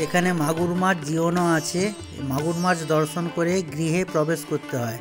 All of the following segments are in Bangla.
এখানে মাগুর মাছ জিওনো আছে। মাগুর মাছ দর্শন করে গৃহে প্রবেশ করতে হয়।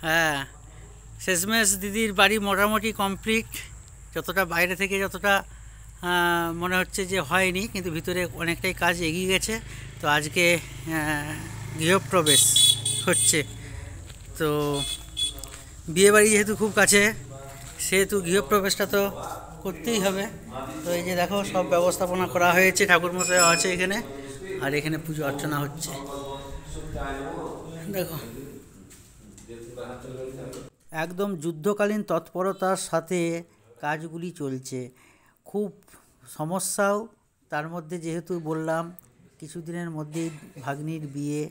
হ্যাঁ, শেষমেশ দিদির বাড়ি মোটামুটি কমপ্লিট। যতটা বাইরে থেকে যতটা মনে হচ্ছে যে হয়নি, কিন্তু ভিতরে অনেকটাই কাজ এগিয়ে গেছে। তো আজকে গৃহপ্রবেশ হচ্ছে। তো বিয়েবাড়ি যেহেতু খুব কাছে, সেহেতু গৃহপ্রবেশটা তো করতেই হবে। তো এই যে দেখো, সব ব্যবস্থাপনা করা হয়েছে, ঠাকুরমশাই আছে এখানে, আর এখানে পুজো অর্চনা হচ্ছে। দেখো, একদম যুদ্ধকালীন তৎপরতার সাথে কাজগুলি চলছে। খুব সমস্যাও তার মধ্যে, যেহেতু বললাম কিছুদিনের মধ্যেই ভাগ্নির বিয়ে,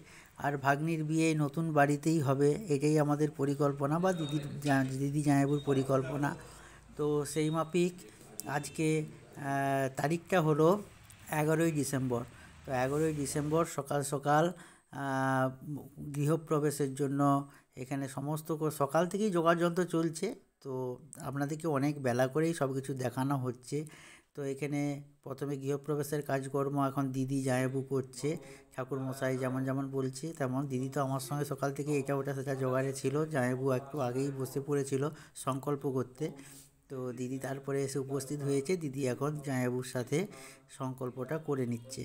আর ভাগ্নির বিয়ে নতুন বাড়িতেই হবে, এটাই আমাদের পরিকল্পনা বা দিদি জামাইবাবুর পরিকল্পনা। তো সেই মাফিক আজকে তারিখটা হলো 11ই ডিসেম্বর। তো 11ই ডিসেম্বর সকাল সকাল গৃহপ্রবেশের জন্য এখানে সমস্ত সকাল থেকেই যোগাযন্ত্র চলছে। তো আপনাদেরকে অনেক বেলা করেই সব কিছু দেখানো হচ্ছে। তো এখানে প্রথমে গৃহপ্রবেশের কাজকর্ম এখন দিদি জামাইবাবু করছে। ঠাকুরমশাই যেমন যেমন বলছে তেমন, দিদি তো আমার সঙ্গে সকাল থেকে এটা ওটা সেটা জোগাড়ে ছিল। জামাইবাবু একটু আগেই বসে পড়েছিল সংকল্প করতে। তো দিদি তারপরে এসে উপস্থিত হয়েছে। দিদি এখন জামাইবাবুর সাথে সংকল্পটা করে নিচ্ছে।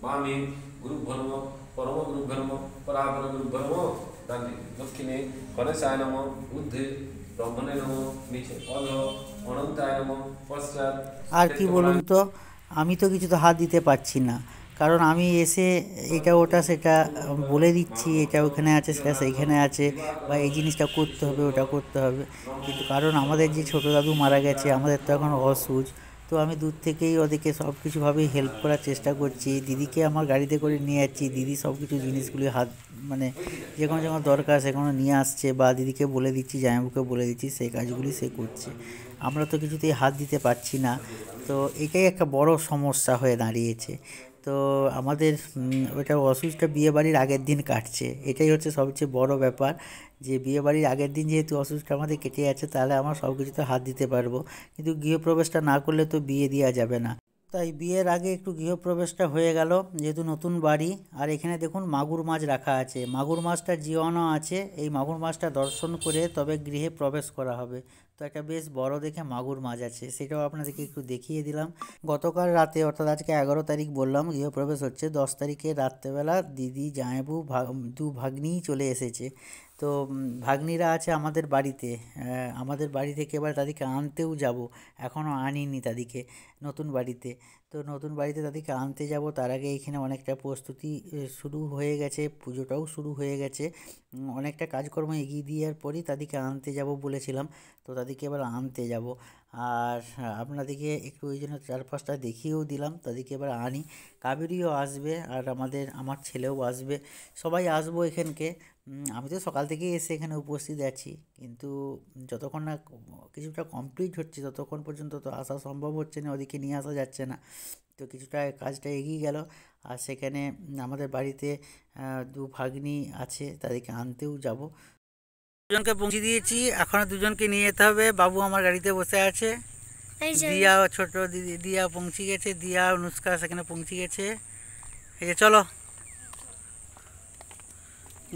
বামে গুরুভ্যর্ম পরম গুরুভ্যর্ম পরাপর গুরুভ্যর্ম ডানে দক্ষিণে গণেশায় নমঃ ঊর্ধ্বে ব্রহ্মণে নমঃ নিচে অধ অনন্তায় নমঃ পশ্চাৎ। আর কি বলুন তো, আমি তো কিছু তো হাত দিতে পারছি না, কারণ আমি এসে এটা ওটা সেটা বলে দিচ্ছি, এটা ওখানে আছে সেটা সেইখানে আছে, বা এই জিনিসটা করতে হবে ওটা করতে হবে। কিন্তু কারণ আমাদের যে ছোটো দাদু মারা গেছে, আমাদের তো এখন অসুচ। তো আমি দূর থেকেই ওদেরকে সব কিছুভাবেই হেল্প করার চেষ্টা করছি। দিদিকে আমার গাড়িতে করে নিয়ে যাচ্ছি, দিদি সব কিছু জিনিসগুলি হাত মানে যে কোনো যখন দরকার সেখানে নিয়ে আসছে, বা দিদিকে বলে দিচ্ছি, জামাইবাবুকে বলে দিচ্ছি, সেই কাজগুলি সে করছে। আমরা তো কিছুতেই হাত দিতে পারছি না। তো এটাই একটা বড় সমস্যা হয়ে দাঁড়িয়েছে। তো আমাদের ওইটা অসুচটা বিয়েবাড়ির আগের দিন কাটছে, এটাই হচ্ছে সবচেয়ে বড় ব্যাপার। যে বিয়েবাড়ির আগের দিন যেহেতু অসুচটা আমাদের কেটে যাচ্ছে, তাহলে আমরা সব কিছুতে হাত দিতে পারবো। কিন্তু গৃহপ্রবেশটা না করলে তো বিয়ে দেওয়া যাবে না। তাই বিয়ের আগে একটু গৃহপ্রবেশটা হয়ে গেল, যেহেতু নতুন বাড়ি। আর এখানে দেখুন মাগুর মাছ রাখা আছে, মাগুর মাছটা জিওয়ানো আছে। এই মাগুর মাছটা দর্শন করে তবে গৃহে প্রবেশ করা হবে। তো একটা বেশ বড় দেখে মাগুর মাছ আছে, সেটাও আপনাদেরকে একটু দেখিয়ে দিলাম। গতকাল রাতে, অর্থাৎ আজকে 11 তারিখ বললাম গৃহপ্রবেশ হচ্ছে, 10 তারিখে রাত্রেবেলা দিদি জামাইবাবু দু ভাগ্নিই চলে এসেছে। তো ভাগ্নিরা আছে আমাদের বাড়িতে, আমাদের বাড়ি থেকে এবার তাদেরকে আনতেও যাব। এখনও আনিনি তাদেরকে নতুন বাড়িতে। তো নতুন বাড়িতে তাদেরকে আনতে যাব, তার আগে এখানে অনেকটা প্রস্তুতি শুরু হয়ে গেছে, পুজোটাও শুরু হয়ে গেছে। অনেকটা কাজকর্ম এগিয়ে দেওয়ার পরই তাদেরকে আনতে যাব বলেছিলাম। তো তাদেরকে এবার আনতে যাব। আর আপনাদেরকে একটু ওই জন্য চারপাশটা দেখিয়েও দিলাম, তাদেরকে এবার আনি। কাবেরীও আসবে, আর আমার ছেলেও আসবে, সবাই আসবো এখানকে। আমি তো সকাল থেকেই এসে এখানে উপস্থিত আছি, কিন্তু যতক্ষণ না কিছুটা কমপ্লিট হচ্ছে ততক্ষণ পর্যন্ত তো আসা সম্ভব হচ্ছে না, ওদিকে নিয়ে আসা যাচ্ছে না। তো কিছুটা কাজটা এগিয়ে গেল। আর সেখানে আমাদের বাড়িতে দু ভাগ্নি আছে, তাদেরকে আনতেও যাব। দুজনকে পৌঁছে দিয়েছি, এখনও দুজনকে নিয়ে যেতে হবে। বাবু আমার গাড়িতে বসে আছে, দিয়া ছোট দিদি দিয়া পৌঁছে গেছে, দিয়া অনুষ্কা সেখানে পৌঁছে গেছে। এই যে চলো,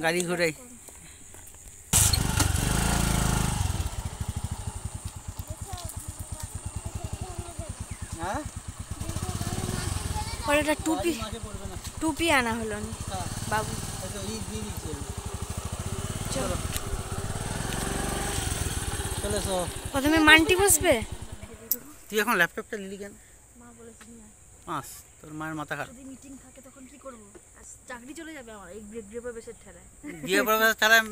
গাড়ি ঘোরাই। হ্যাঁ একটা টুপি টুপি আনা হলো না বাবু। চলো প্রথমে মানটি বসবে। তুই এখন ল্যাপটপটা নিলি কেন? আস তোর মায়ের মাথা খারাপ। যদি মিটিং থাকে তখন কি করব? চাকরি চলে যাবে আমার এই গৃহ প্রবেশের ঠেলায়। গৃহ প্রবেশের ঠেলায়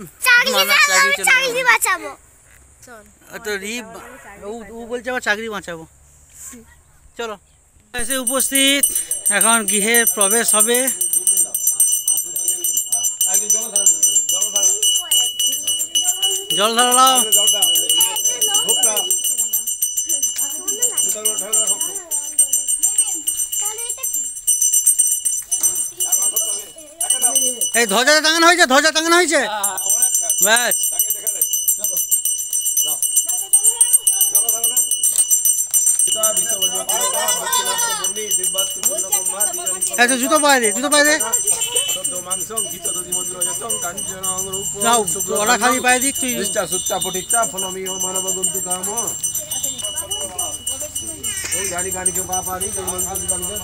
চাকরি বাঁচাবো। চল তো ও বলছে আবার চাকরি বাঁচাবো। চলো এসে উপস্থিত, এখন গৃহে প্রবেশ হবে। জল ধরালাম। এই ধ্বজা টাঙানো হয়েছে, ধ্বজা টাঙানো হয়েছে, ব্যাস। আচ্ছা জুতো পায়ে দে, জুতো পায়ে দে। যাও ওরা খালি পায়ে দিক, তুই মানব গন্তু কাম ওই গাড়ি গাড়ি के बाप आ रही जो मन की बंदे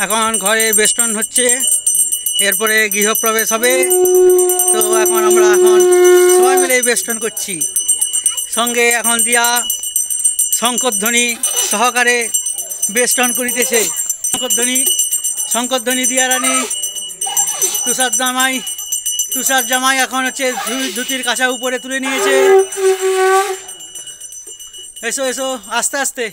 এখন ঘরে বেষ্টন হচ্ছে, এরপরে গৃহপ্রবেশ হবে। তো এখন আমরা সবাই মিলে বেষ্টন করছি। সঙ্গে এখন দিয়া শঙ্করধ্বনি সহকারে বেষ্টন করিতেছে। শঙ্করধ্বনি দিয়া রানী তুষার জামাই এখন হচ্ছে ধুতির কাছা উপরে তুলে নিয়েছে। এসো এসো আস্তে আস্তে।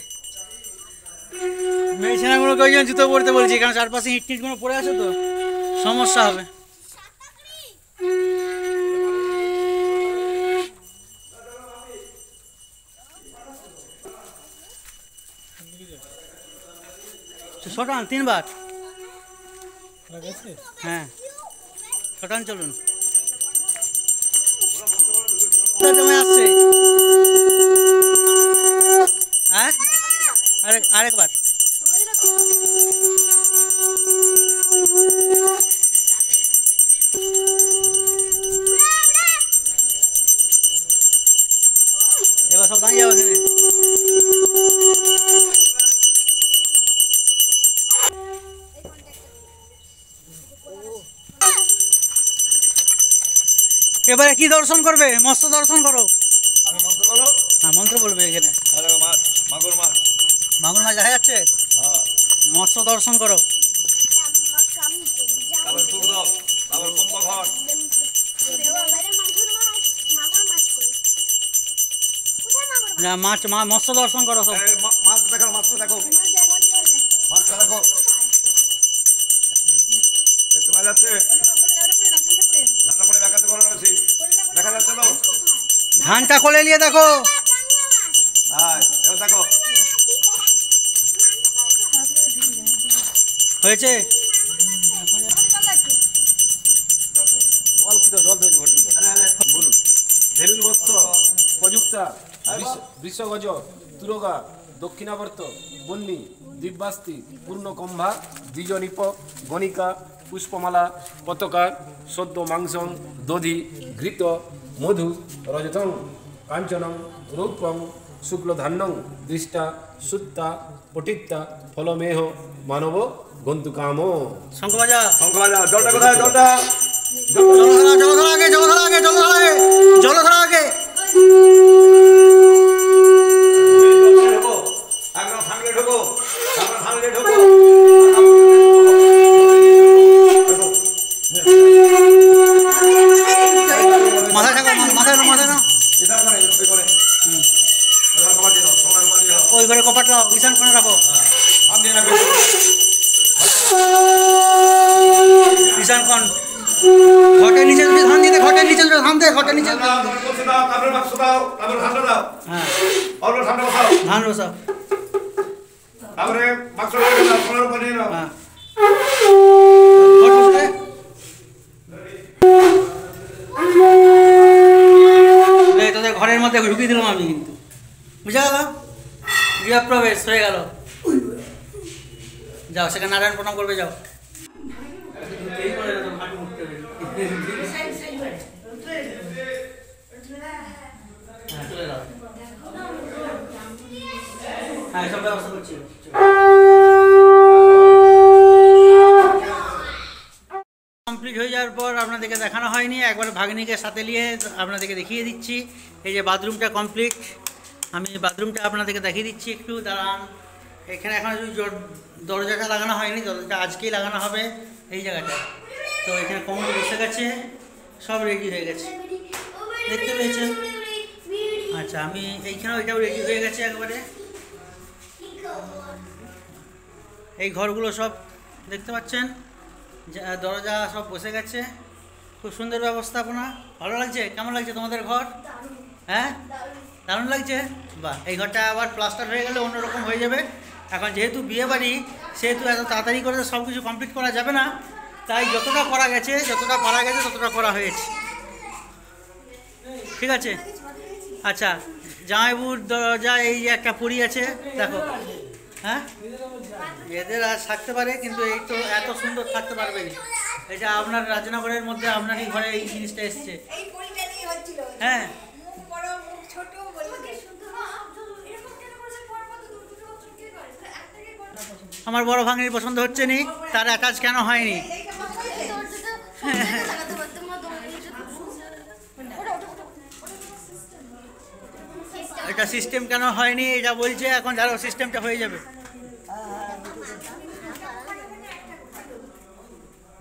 মেয়ে ছেলেগুলোকে ওই জন্য জুতো পরতে বলছি, কারণ চারপাশে ইট টিটগুলো পড়ে আছে তো সমস্যা হবে। শটান 3 বার, হ্যাঁ শটান চলুন। আসছে হ্যাঁ আরেকবার। এবার সব দাঁড়িয়ে যাবো এখানে। এবারে কি দর্শন করবে? মৎস্য দর্শন করো। হ্যাঁ মন্ত্র বলবে এখানে। মাগুর মাছ দেখা যাচ্ছে, মৎস্য দর্শন করো। মৎস্য দর্শন করো সব। ধানটা কোলে নিয়ে দেখো। হয়েছে বলুন। ধেনুর্বৎস প্রযুক্তা বৃষগজ তুরগা দক্ষিণাবর্ত বন্যী দিব্যাস্তি পূর্ণকম্ভা দ্বিজনিপ গণিকা পুষ্পমালা পতাকা সদ্য মাংসং দধি ঘৃত মধু রজতং কাঞ্চনং রৌপ্যং শুক্লধান্যং দৃষ্টা সুত্তা পটিত্তা ফলমেহ মানব গন্তুকাম। শঙ্খ বাজা, জলটা কোথায়? জলটা জলধরা আগে, জলধরা আগে। মাথায় থাকো, মাথায় না ওই ঘরে কপাটটা ঈশান কোণে রাখো। ঈশান কোণ ঘটের নিচে দুটো ধান দিয়ে দে, ঘটের নিচে দুটো ধান দে, ঘটের নিচে দুটো ধান দে। কলসি দাও, তারপরে বাক্স দাও, তারপরে ধানটা দাও। হ্যাঁ অল্প ধানটা বসাও। ধান বসাও। তারপরে বাক্স রেখে দাও, সোনার উপর নিয়ে নাও। হ্যাঁ ঘট বসে দে। এই তোদের ঘরের মধ্যে ঢুকিয়ে দিলাম আমি কিন্তু, বুঝা গেল? গৃহপ্রবেশ হয়ে গেল। যাও সেখানে নারায়ণ প্রণাম করবে, যাও। হ্যাঁ, চলে যাও। হ্যাঁ, সব ব্যবস্থা করছি। কমপ্লিট হয়ে যাওয়ার পর আপনাদেরকে দেখানো হয়নি, একবার ভাগ্নিকে সাথে নিয়ে আপনাদেরকে দেখিয়ে দিচ্ছি। এই যে বাথরুমটা কমপ্লিট, আমি বাথরুমটা আপনাদেরকে দেখিয়ে দিচ্ছি, একটু দাঁড়ান। এখানে এখন দরজাটা লাগানো হয়নি, দরজাটা আজকেই লাগানো হবে এই জায়গাটা। তো এখানে কমল বসে গেছে, সব রেডি হয়ে গেছে, দেখতে পেয়েছেন? আচ্ছা, আমি এইখানেও এটাও রেডি হয়ে গেছে একবারে। এই ঘরগুলো সব দেখতে পাচ্ছেন, দরজা সব বসে গেছে, খুব সুন্দর ব্যবস্থাপনা। ভালো লাগছে? কেমন লাগছে তোমাদের ঘর? হ্যাঁ, দারুণ লাগছে। বাহ, এই ঘরটা আবার প্লাস্টার হয়ে গেলে অন্যরকম হয়ে যাবে। এখন যেহেতু বিয়ে বাড়ি, সেহেতু এত তাড়াতাড়ি করে সব কিছু কমপ্লিট করা যাবে না, তাই যতটা করা গেছে, যতটা পারা গেছে ততটা করা হয়েছে। ঠিক আছে? আচ্ছা, জামাইবুর দরজা এই যে একটা পরি আছে, দেখো। হ্যাঁ, এদের আর থাকতে পারে, কিন্তু এই তো এত সুন্দর থাকতে পারবে না। এটা আপনার রাজনগরের মধ্যে আপনারই ঘরে এই জিনিসটা এসছে। হ্যাঁ, আমার বড় ভাগ্নির পছন্দ হচ্ছে নি, তার অ্যাটাচ কেন হয়নি? এটা সিস্টেম কেন হয়নি এটা বলছে, এখন যারা সিস্টেমটা হয়ে যাবে।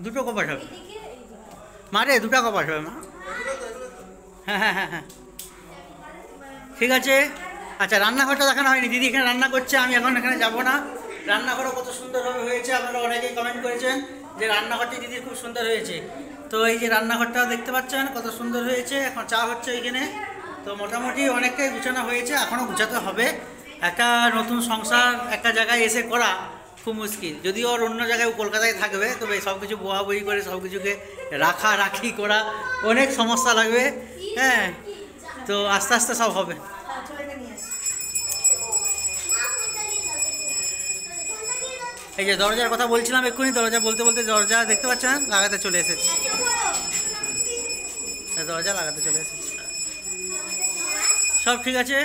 দুটো কপাট হবে মারে, দুটো কপাট হবে মা। হ্যাঁ হ্যাঁ হ্যাঁ হ্যাঁ, ঠিক আছে। আচ্ছা, রান্নাঘরটা দেখানো হয়নি, দিদি এখানে রান্না করছে, আমি এখন এখানে যাব না। রান্নাঘরও কত সুন্দরভাবে হয়েছে, আপনারা অনেকেই কমেন্ট করেছেন যে রান্নাঘরটি দিদির খুব সুন্দর হয়েছে। তো এই যে রান্নাঘরটা দেখতে পাচ্ছেন কত সুন্দর হয়েছে। এখন চা হচ্ছে এখানে। তো মোটামুটি অনেকটাই গুছানো হয়েছে, এখনও গুছাতে হবে। একটা নতুন সংসার একটা জায়গায় এসে করা খুব মুশকিল। যদিও ওর অন্য জায়গায় কলকাতায় থাকবে, তবে সব কিছু বোয়াবই করে সব কিছুকে রাখি করা অনেক সমস্যা লাগবে। হ্যাঁ, তো আস্তে আস্তে সব হবে। এই যে দরজার কথা বলছিলাম এক্ষুনি, দরজা বলতে বলতে দরজা দেখতে পাচ্ছেন লাগাতে চলে এসেছে, দরজা লাগাতে চলে এসেছে। সব ঠিক আছে।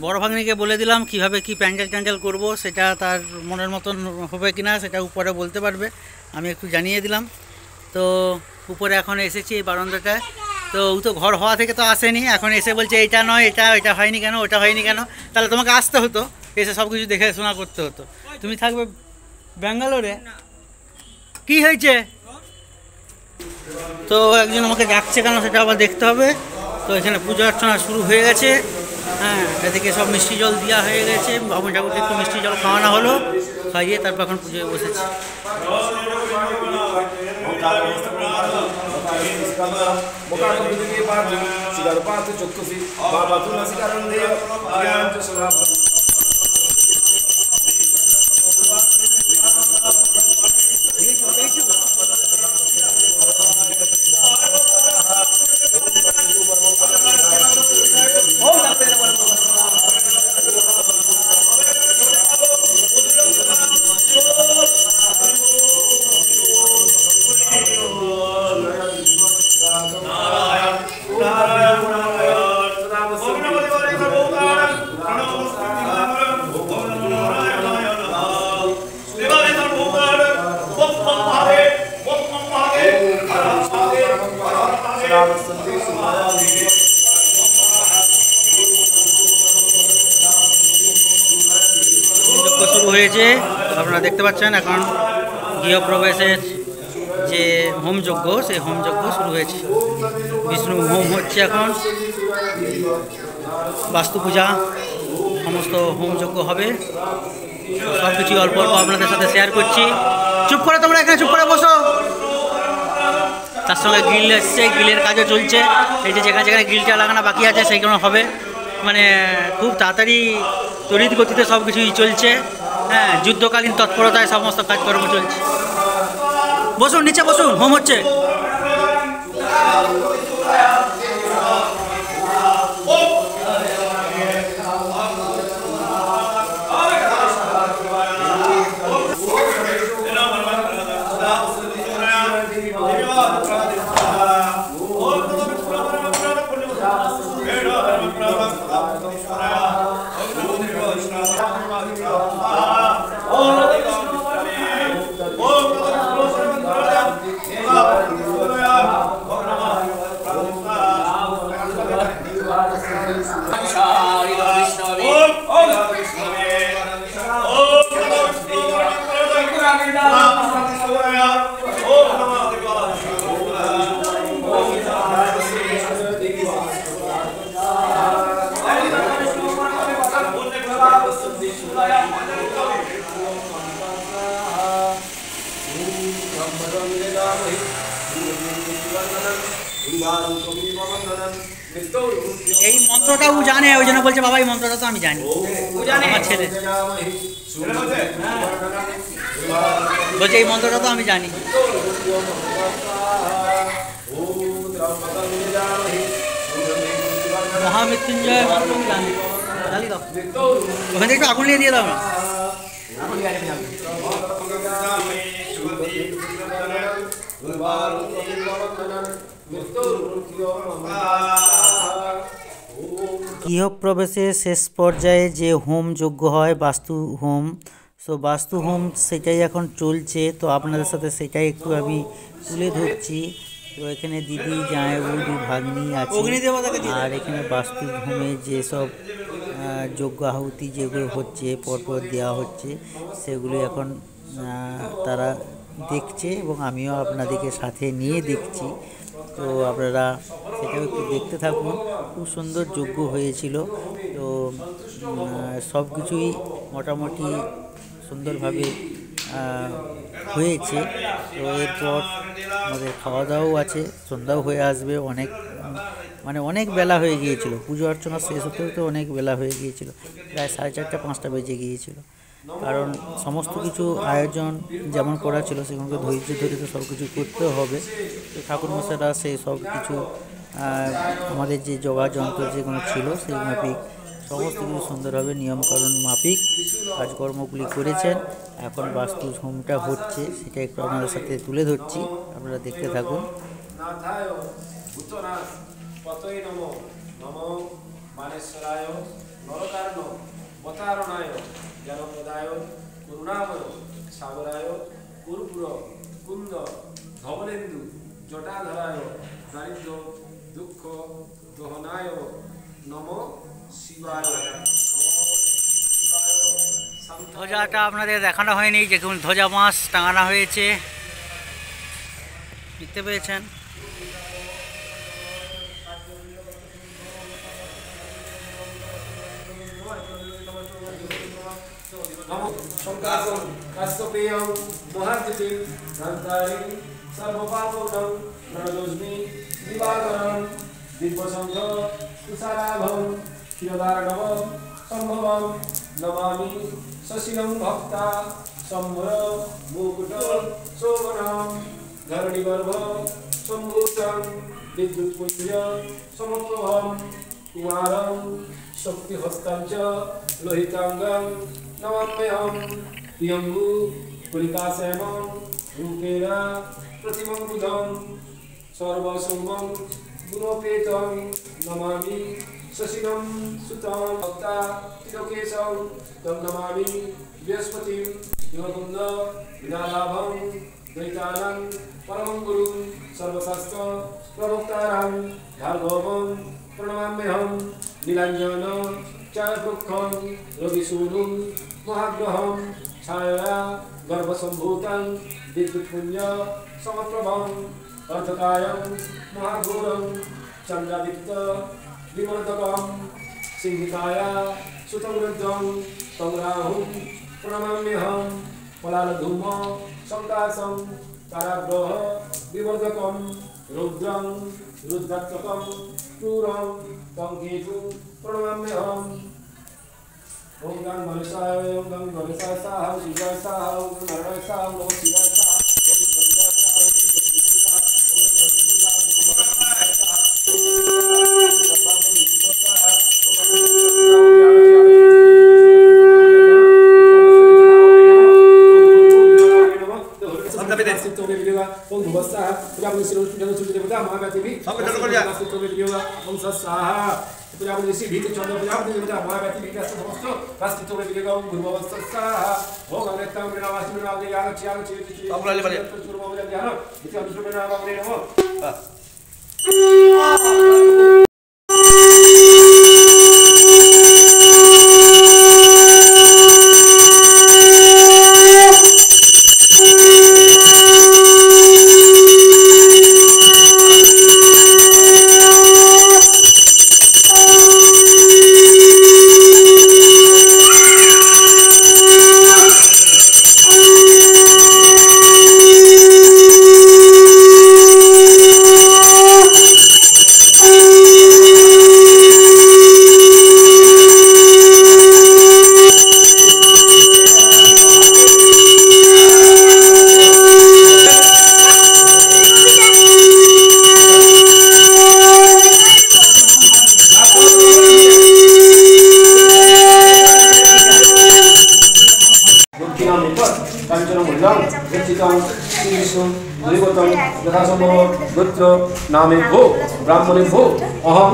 বড় ভাগ্নিকে বলে দিলাম কিভাবে কি প্যান্ডেল ট্যান্ডেল করবো, সেটা তার মনের মতন হবে কিনা সেটা উপরে বলতে পারবে, আমি একটু জানিয়ে দিলাম। তো উপরে এখন এসেছি এই বারান্দাটায়। তো ও তো ঘর হওয়া থেকে তো আসেনি, এখন এসে বলছে এটা নয়, এটা হয়নি কেন, ওটা হয়নি কেন। তাহলে তোমাকে আসতে হতো, এসে সব কিছু দেখে শোনা করতে হতো। তুমি থাকবে ব্যাঙ্গালোরে। কি হয়েছে? তো একজন আমাকে ডাকছে কেন সেটা আবার দেখতে হবে। তো এখানে পূজা অর্চনা শুরু হয়ে গেছে। হ্যাঁ, এদিকে সব মিষ্টি জল দেওয়া হয়ে গেছে, বাবু ঠাকুরকে একটু মিষ্টি জল খাওয়ানো হলো, খাইয়ে তারপর এখন পুজোয় বসেছে। শুরু হয়েছে, আপনারা দেখতে পাচ্ছেন এখন গৃহপ্রবেশের যে হোমযজ্ঞ, সেই হোমযজ্ঞ শুরু হয়েছে। বিষ্ণু হোম হচ্ছে এখন, বাস্তু পূজা সমস্ত হোমযজ্ঞ হবে। সব কিছু অল্প অল্প আপনাদের সাথে শেয়ার করছি। চুপ করে তোমরা এখানে চুপ করে বসো। তার সঙ্গে গ্রিল এসছে, গ্রিলের কাজও চলছে। এই যে যেখানে যেখানে গ্রিলটা লাগানো বাকি আছে সেইগুলো হবে, মানে খুব তাড়াতাড়ি তড়িৎ গতিতে সব কিছুই চলছে। হ্যাঁ, যুদ্ধকালীন তৎপরতায় সমস্ত কাজকর্ম চলছে। বসুন, নিচে বসুন, হোম হচ্ছে। এই মন্ত্রটা ও জানে, ওই জন্য বলছে বাবা এই মন্ত্রটা তো আমি জানি, আমার ছেলে বলছে এই মন্ত্রটা তো আমি জানি। মহামৃত্যুঞ্জয় মন্ত্র আমি জানি, জানি দাও ওখান থেকে একটু আগুন নিয়ে দিয়ে দাও না। গৃহপ্রবেশের শেষ পর্যায়ে যে হোম যজ্ঞ হয়, বাস্তু হোম, সো বাস্তু হোম সেটাই এখন চলছে। তো আপনাদের সাথে সেটাই একটু আমি তুলে ধরছি। তো এখানে দিদি, জামাইবাবু, দু ভাগ্নি আছে। আর এখানে বাস্তু হোমে যেসব যজ্ঞ আহুতি যেগুলো হচ্ছে পরপর দেওয়া হচ্ছে, সেগুলো এখন তারা দেখছে এবং আমিও আপনাদেরকে সাথে নিয়ে দেখছি। তো আপনারা সেটাও একটু দেখতে থাকুন। খুব সুন্দর যজ্ঞ হয়েছিল। তো সব কিছুই মোটামুটি সুন্দরভাবে হয়েছে। তো এরপর আমাদের খাওয়া দাওয়াও আছে, সন্ধ্যাও হয়ে আসবে। অনেক বেলা হয়ে গিয়েছিল, পুজো অর্চনা শেষ হতে হতে অনেক বেলা হয়ে গিয়েছিল, প্রায় 4:30 5টা বেজে গিয়েছিল। কারণ সমস্ত কিছু আয়োজন যেমন করা ছিল সেগুলোকে ধৈর্য ধরে তো সব কিছু করতেও হবে। তো ঠাকুরমশাইরা সেই সব কিছু আমাদের যে যোগাযন্ত্র যেগুলো ছিল সেই মাফিক সমস্ত কিছু সুন্দরভাবে নিয়মকানুন মাফিক কাজকর্মগুলি করেছেন। এখন বাস্তু হোমটা হচ্ছে, সেটা একটু আপনাদের সাথে তুলে ধরছি, আপনারা দেখতে থাকুন। জ্ঞানপ্রদায় করুণাময় সাগরায় পুরপুর কুন্দ ধবলেন্দু জটাধরায় দারিদ্র দুঃখ দহনায় নম শিবায়। ধ্বজাটা আপনাদের দেখানো হয়নি, যেমন ধ্বজা মাছ টাঙানো হয়েছে, দেখতে পেয়েছেন। কাশ্যপেয়ং মহাদ্যুতিং ধন্তারিং সর্বপাপৌঢ়ং প্রণতোস্মি দিবাকরং দিব্যসংঘ তুষারাভং ক্ষীরদার্ণব সম্ভবং নমামি শশিরং ভক্তা সম্ভ্র মুকুট শোভনং ধরণীগর্ভ সম্ভূতং বিদ্যুৎপুঞ্জ সমপ্রভং কুমারং শক্তিহস্তাং চ লোহিতাঙ্গং নমাম্যহং প্রিয়ঙ্গু কুলিকাশ্যামং রূপেণ প্রতিমং বুধং সর্বসৌমং গুণোপেতং নমামি শশিরং সুতং ভক্তা তিলোকেশং তং নমামি বৃহস্পতিং যোগকুন্দ বিনালাভং দ্বৈতানং পরমং গুরুং সর্বশাস্ত্র প্রবক্তারং ভার্গবং প্রণমাম্যহং নীলাঞ্জন চারুক্ষং রবিসূনুং মহাগ্রহং ছায়া গর্ভসম্ভূতং বিদ্যুৎপুঞ্জ সমপ্রভং অর্ধকায়ং মহাঘোরং চন্দ্রাদিত্য বিমর্দকং সিংহিকায়া সুতংরুদ্ধং तं राहुं प्रणमाम्यहं पलालधूम संकाशं काराग्रह विवर्धकं रुद्रं रुद्रत्वकं क्रूरं तं केतुं प्रणमाम्यहम् ओम गं गणेशाय ओम गं गणेशाय स्वाहा ओम शिवाय स्वाहा ओम नारायणाय स्वाहा ओम नमः शिवाय स्वाहा ओम गणेशाय स्वाहा ओम गणेशाय स्वाहा ओम गणेशाय स्वाहा ओम भुवस्वाहा प्रजापति शिरो सुजन देवता महागतिवि ओम स्वाहा प्रजापति ऋषि भीत चंद्र प्रजापति देवता महागति भीत समस्त राष्ट्र में विवेक ओम भुवस्वाहा ओम अनेकम विनावास विनाव याग च्याग चेति अमराले बले सुरम ध्यान इति अनुष्ठुम नाम नमो गोत्र नामे भो ब्राह्मणे भो अहम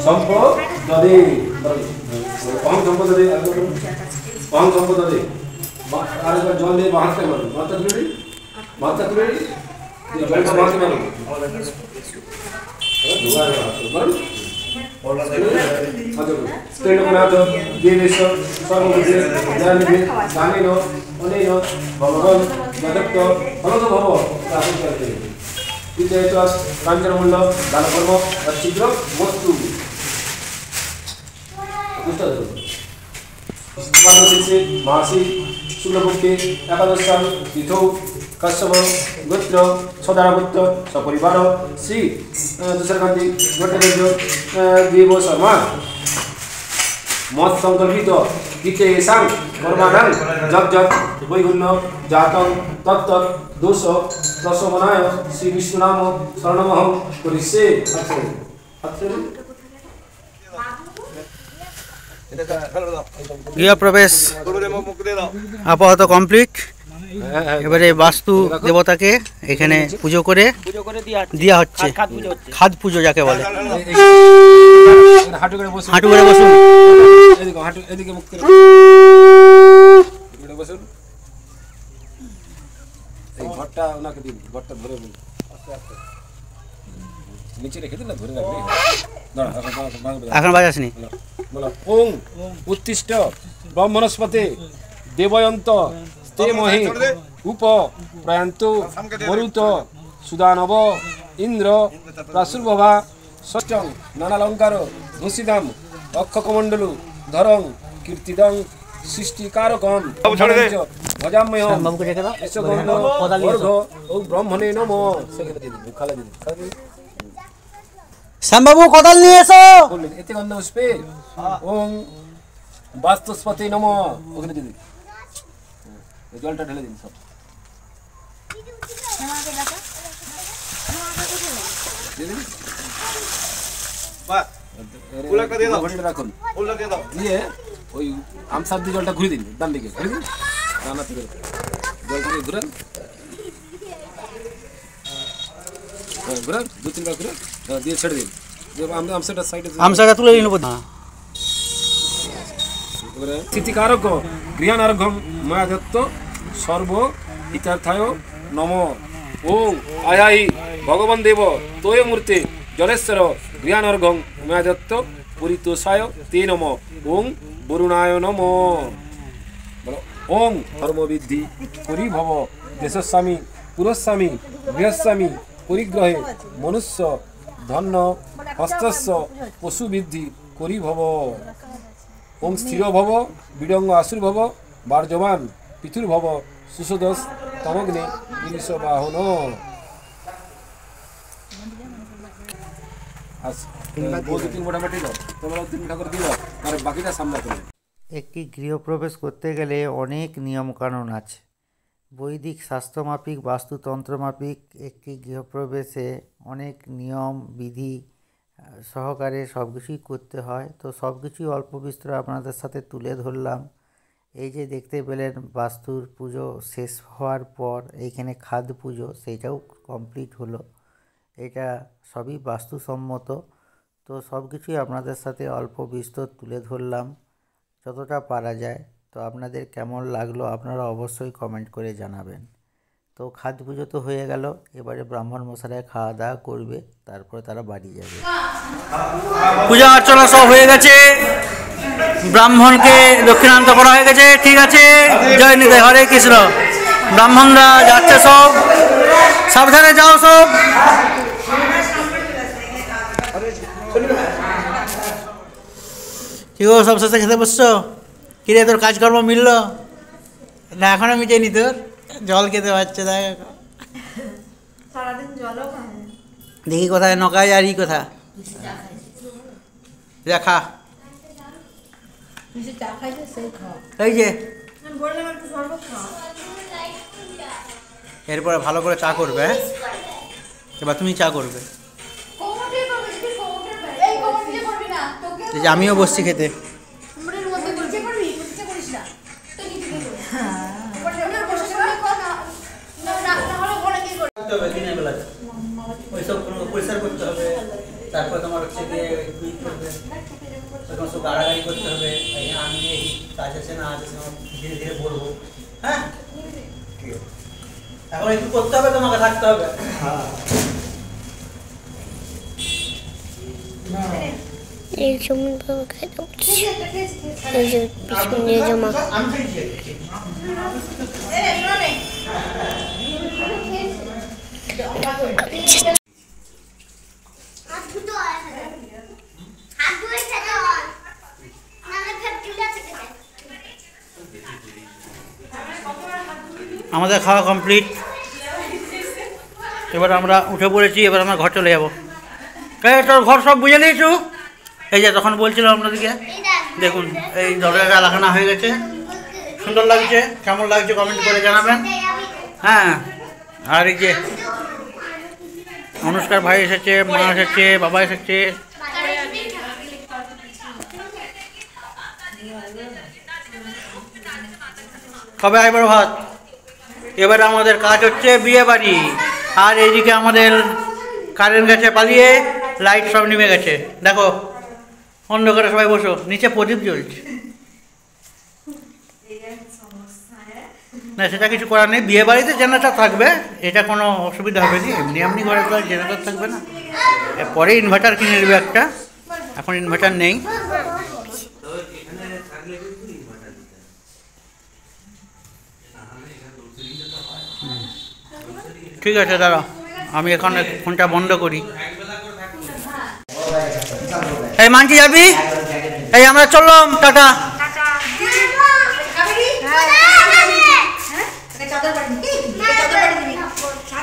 संपदे अहम संपदे अहम संपदे आरे का जल दे बाहर से माता तुड़ी ये जल का बाहर से मारो स्टेट में तो देवेश सर्वभूते ज्ञानी दानिनो अनेनो भगवान जगत फलतो भव प्राप्त करते हैं विजयतस कांचनमूल्य दानकर्म अचिद्र वस्तु द्वादशी मासी शुक्लपक्षे एकादशां तिथौ कश्यप गोत्र सदारपुत्र सपरिवार श्री तुषारकांति भट्टाचार्य देव शर्मा मत संकल्पित विषयेषां कर्माणां जप जप वैगुण्य जातं तत्त दोष प्रशमनाय श्री विष्णु नाम शरणमहं करिष्ये গৃহ প্রবেশ আপাতত কমপ্লিট। এবারে বাস্তু দেবতাকে এখানে পুজো করে দেওয়া হচ্ছে, খাদ পুজো যাকে বলে। হাঁটু করে বসুন, এদিকে মুখ করে বসুন। এই ঘরটা ওনাকে দিন, ঘরটা ধরে দিন, নিচে রেখে দিন না, ধরে রাখবে। এখন বাজাসনি। ওং উত্তিষ্ঠ ব্রহ্মণস্পতে দেবয়ন্ত স্তে মহে উপ প্রয়ান্তু মরুত সুদানব ইন্দ্র প্রাসুর্ভবা ষষ্ঠং নানালঙ্কার ভূষিতাম অক্ষকমণ্ডলু ধরং কীর্তিদং সৃষ্টিকারকম ভজাম্যহম এসগন্ধ বর্ধ ও ব্রহ্মণে নমঃ। সেখানে দিন খালা দিন, শ্যামবাবু কোদাল নিয়ে এসো। এতে গন্ধ পুষ্পে ওং বাস্তুস্পতি নমঃ। ওখানে দিন, জলটা ঢেলে দিন সব। রাখুন দিয়ে ওই আমসার দিয়ে জলটা ঘুরে দিন, ডান দিকে ঘুরে দিন, ডানা থেকে জলটাকে ঘুরান, ঘুরান 2-3 বার ঘুরান দিয়ে ছেড়ে দিন। আমসাটা সাইডে আমসাটা তুলে নিন। স্থিতিকারক গৃহানারঘম ময়া দত্ত সর্ব হিতার্থায় নম। ওং আয়াই ভগবান দেব তোয় মূর্তে জলেশ্বর গৃহানারঘম ময়া দত্ত পরিতোষায় তে নম। ওং বরুণায় নম। ওং ধর্মবৃদ্ধি করি ভব দেশস্বামী পুরস্বামী গৃহস্বামী পরিগ্রহে মনুষ্য ধন্য হস্তস্য পশুবৃদ্ধি করি ভব। ওং স্থির ভব বিডঙ্গ আশুর্ভব বার্যবান পিতুর্ভব সুসদস তমগ্নে পুলিশ বাহন। বৌদি 3 মোটামুটি দাও, তোমরা 3 ঠাকুর দিয়ে দাও, আর বাকিটা সামলা করে। একটি গৃহপ্রবেশ করতে গেলে অনেক নিয়মকানুন আছে। বৈদিক শাস্ত্রমাফিক বাস্তুতন্ত্রমাফিক একটি গৃহপ্রবেশে অনেক নিয়ম বিধি সহকারে সব কিছুই করতে হয়। তো সব কিছুই অল্প বিস্তর আপনাদের সাথে তুলে ধরলাম। এই যে দেখতে পেলেন বাস্তুর পুজো শেষ হওয়ার পর এইখানে খাদ পুজো সেইটাও কমপ্লিট হলো। এটা সবই বাস্তুসম্মত। তো সব কিছুই আপনাদের সাথে অল্প বিস্তর তুলে ধরলাম যতটা পারা যায়। তো আপনাদের কেমন লাগলো আপনারা অবশ্যই কমেন্ট করে জানাবেন। তো খাদ পুজো তো হয়ে গেল, এবারে ব্রাহ্মণ মশাইরা খাওয়া দাওয়া করবে, তারপরে তারা বাড়ি যাবে। পূজা অর্চনা সব হয়ে গেছে, ব্রাহ্মণকে দক্ষিণান্ত করা হয়ে গেছে। ঠিক আছে, জয় নিতাই, হরে কৃষ্ণ। ব্রাহ্মণরা যাচ্ছে সব, সাবধানে যাও সব। কি গো, সব শেষে খেতে বসছো? কিরে তোর কাজকর্ম মিললো না? এখনো মিটেনি তোর? জল খেতে পারছে, দেখ সারাদিন জলও খায় না। দেখি কোথায় নকায় আর ই কোথা দেখা। কিছু চা খাইছে সেই খাও। এই যে আমি বললাম একটু শরবত খাও। এরপরে ভালো করে চা করবে, হ্যাঁ? এবার তুমি চা করবে। এই যে আমিও বসছি খেতে। পরিষ্কার করতে হবে, তারপর তোমার হচ্ছে গিয়ে সব গাড়াগাড়ি করতে হবে। আমি এই কাজ আছে না আছে ধীরে ধীরে বলবো, হ্যাঁ? এখন একটু করতে হবে, তোমাকে থাকতে হবে। এই জমি বাবা খাইতে বলছি, এই যে পিছনে জমা আমাদের খাওয়া কমপ্লিট, এবার আমরা উঠে পড়েছি। এবার আমরা ঘর চলে যাবো। এই তোর ঘর সব বুঝে নিয়েছু? এই যে তখন বলছিলাম আপনাদেরকে, দেখুন এই দরজাটা লাগানো হয়ে গেছে, সুন্দর লাগছে। কেমন লাগছে কমেন্ট করে জানাবেন, হ্যাঁ? আর এই যে অনুষ্কার ভাই এসেছে, মা এসেছে, বাবা এসেছে। কবে আইবার ভাত? এবারে আমাদের কাজ হচ্ছে বিয়ে বাড়ি। আর এইদিকে আমাদের কারেন্ট গেছে পালিয়ে, লাইট সব নেমে গেছে। দেখো অন্ধকারে সবাই বসো, নিচে প্রদীপ জ্বলছে। না সেটা কিছু করার নেই, বিয়ে বাড়িতে জেনারেটর থাকবে, এটা কোনো অসুবিধা হবে না। এমনি এমনি ঘরে তো আর জেনারেটর থাকবে না। পরে ইনভার্টার কিনে নেবে একটা, এখন ইনভার্টার নেই। ঠিক আছে দাঁড়া, আমি এখন ফোনটা বন্ধ করি। এই মানছি যাবি? এই আমরা চললাম, টাটা।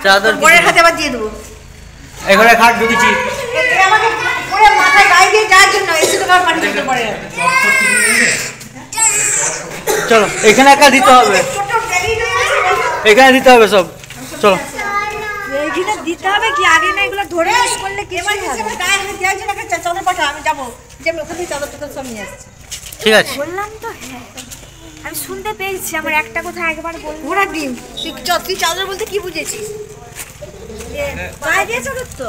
চাদর পরে হাতে আবার দিয়ে দেবো। এই ঘরে খাট ঢুকেছি। চলো এখানে একটা দিতে হবে, এখানে দিতে হবে সব। চলো এইখানে দিতে হবে কি আগে না? এগুলো ধরে করলে কি হবে? গায়ে হাত দেওয়ার জন্য একটা চাদর পাঠা, আমি যাবো যে আমি ওখানে চাদর টাদর সব নিয়ে আসছি। ঠিক আছে বললাম তো, হ্যাঁ আমি শুনতে পেয়েছি। আমার একটা কথা একবার বল। ঘোড়া ডিম, তুই চাদর বলতে কি বুঝেছিস? গায়ে দিয়ে চাদর তো।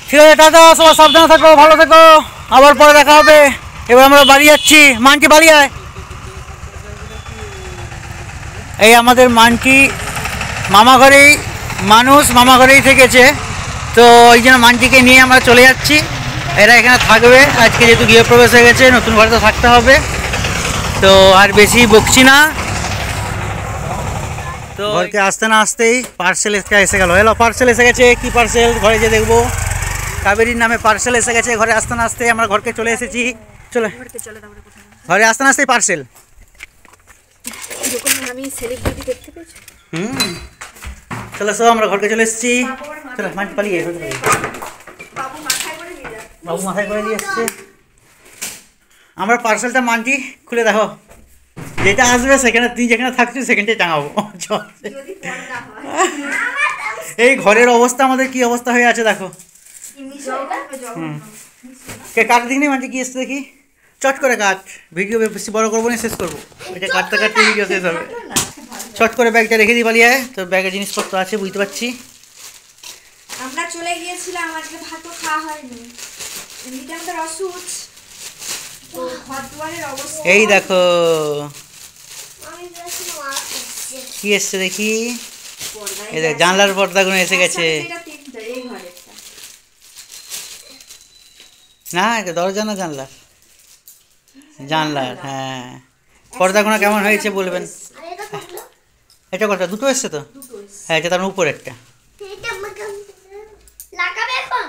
ঠিক আছে টাটা, সবাই সাবধানে থাকো, ভালো থাকো, আবার পরে দেখা হবে। এবার আমরা বাড়ি যাচ্ছি। মানকি বাড়ি আয়। এই আমাদের মানকি মামা ঘরেই মানুষ, মামা ঘরেই থেকেছে, তো ওই জন্য মানকিকে নিয়ে আমরা চলে যাচ্ছি। এরা এখানে থাকবে আজকে, যেহেতু গৃহপ্রবেশ হয়ে গেছে, নতুন ঘরে তো থাকতে হবে। তো আর বেশি বকছি না। তো ঘরকে আসতে না আসতেই পার্সেল এসে গেল। এলো পার্সেল এসে গেছে। কি পার্সেল? ঘরে যে দেখবো। কাবেরীর নামে পার্সেল এসে গেছে। ঘরে আসতে না আসতেই আমরা ঘরকে চলে এসেছি। চলে ঘরে আসতে না আসতেই পার্সেল। যখন আমি সেলিব্রিটি দেখতে পেয়েছি। চলো সব আমরা ঘরকে চলে এসেছি। চলো মাটি পালিয়ে বাবু মাথায় করে নিয়ে যাচ্ছে। বাবু মাথায় করে দিয়ে এসছে। আমরা পার্সেলটা মানটি খুলে দেখো, যেটা আসবে সেখানে তুই যেখানে থাকছিস সেখানটাই টাঙাবো। চল। যদি পর্দা হয় এই ঘরের অবস্থা আমাদের কি অবস্থা হয়ে আছে দেখো। কে কাট দিন মানটি কি এসছে দেখি, চট করে কাট, ভিডিও বেশি বড় করবো না, শেষ করবো। এটা কাটতে কাটতে ভিডিও শেষ হবে। চট করে ব্যাগটা রেখে দিই পালিয়ে, তোর ব্যাগে জিনিসপত্র আছে বুঝতে পারছি। আমরা চলে গিয়েছিলাম, আজকে ভাতও খাওয়া হয়নি, এমনিতে আমাদের অসুচ। তো ঘর দুয়ারের অবস্থা এই দেখো আমি বলছি মা আসছে। কি এসছে দেখি, এই দেখ জানলার পর্দাগুলো এসে গেছে। এটা তিনটা, এই ঘরেরটা। না এটা দরজা না জানলার, জানলার। হ্যাঁ পর্দাগুলো কেমন হয়েছে বলবেন। আর এটা কতলো? এটা কটা, দুটো এসছে তো? হ্যাঁ এটা তার উপরেরটা। এটা আমাকে লাগাবে এখন?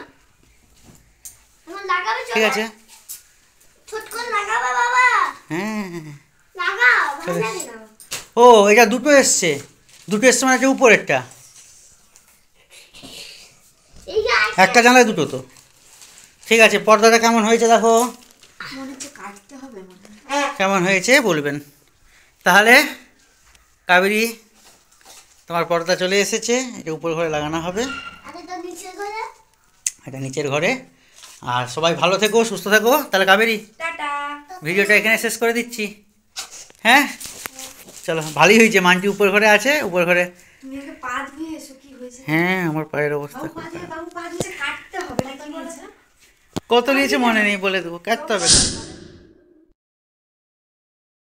আমার লাগাবে চলো। ঠিক আছে। ছোট করে লাগাবে বাবা। হ্যাঁ লাগাও, ভালো লাগে না। ও এটা দুটো এসছে, দুটো এসছে মানে হচ্ছে উপরেরটা। এই যে একটা জানলায় দুটো তো। ঠিক আছে পর্দাটা কেমন হয়েছে দেখো, মনে হচ্ছে কাটতে হবে মনে হয়। কেমন হয়েছে বলবেন। তাহলে কাবেরী তোমার পর্দা চলে এসেছে, এটা উপর ঘরে লাগানো হবে, আরে তো নিচে করে। এটা নিচের ঘরে। আর সবাই ভালো থেকো, সুস্থ থেকো। তাহলে কাবেরী টাটা। ভিডিওটা এখানে শেষ করে দিচ্ছি। হ্যাঁ চলো, ভালোই হয়েছে মানটি উপর ঘরে আছে, উপর ঘরে। তুমি আগে পা ধুয়ে এসো, কি হয়েছে? হ্যাঁ আমার পায়ের অবস্থা বাবু পা ধুয়ে, বাবু পা ধুয়ে কাটতে হবে না, কি বলছে? কত নিয়েছে মনে নেই, বলে দেবো, কাটতে হবে।